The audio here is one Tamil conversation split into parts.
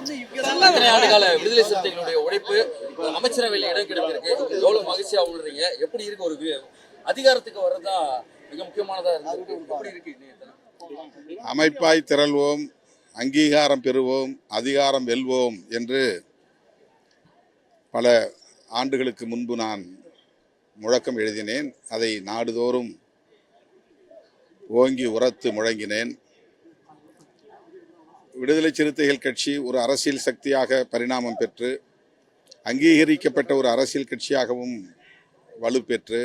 இத்தனை ஆண்டு கால விடுதலை சிறுத்தைகளுடைய உழைப்பு அமைச்சரவையில் இடம் கிடைத்திருக்கு. எவ்வளவு மகிழ்ச்சியா உணர்றீங்க? எப்படி இருக்கு? ஒரு அதிகாரத்துக்கு வர்றதா மிக முக்கியமானதா இருக்கு. எப்படி இருக்கு? அமைப்பாய் திரள்வோம், அங்கீகாரம் பெறுவோம், அதிகாரம் வெல்வோம் என்று பல ஆண்டுகளுக்கு முன்பு நான் முழக்கம் எழுதினேன். அதை நாடுதோறும் ஓங்கி உரத்து முழங்கினேன். விடுதலை சிறுத்தைகள் கட்சி ஒரு அரசியல் சக்தியாக பரிணாமம் பெற்று அங்கீகரிக்கப்பட்ட ஒரு அரசியல் கட்சியாகவும் வலுப்பெற்று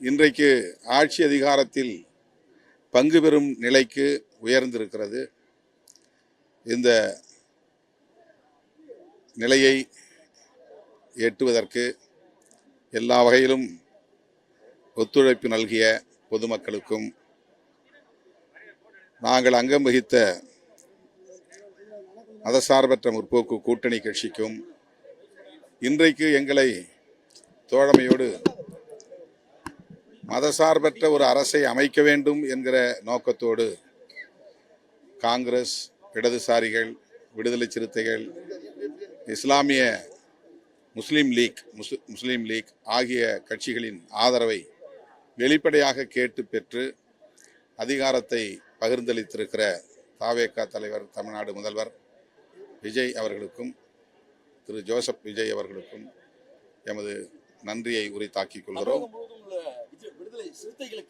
இன்றைக்கு ஆட்சி அதிகாரத்தில் பங்கு பெறும் நிலைக்கு உயர்ந்திருக்கிறது. இந்த நிலையை எட்டுவதற்கு எல்லா வகையிலும் ஒத்துழைப்பு நல்கிய பொதுமக்களுக்கும், நாங்கள் அங்கம் வகித்த மதசார்பற்ற முற்போக்கு கூட்டணி கட்சிக்கும், இன்றைக்கு எங்களை தோழமையோடு மதசார்பற்ற ஒரு அரசை அமைக்க வேண்டும் என்கிற நோக்கத்தோடு காங்கிரஸ், இடதுசாரிகள், விடுதலை சிறுத்தைகள், இஸ்லாமிய முஸ்லீம் லீக் ஆகிய கட்சிகளின் ஆதரவை வெளிப்படையாக கேட்டு பெற்று அதிகாரத்தை பகிர்ந்தளித்திருக்கிற தாவேகா தலைவர், தமிழ்நாடு முதல்வர் விஜய் அவர்களுக்கும், திரு ஜோசப் விஜய் அவர்களுக்கும் எமது நன்றியை உரித்தாக்கிக் கொள்கிறோம். விடுதலை சிறுத்தைகளுக்கு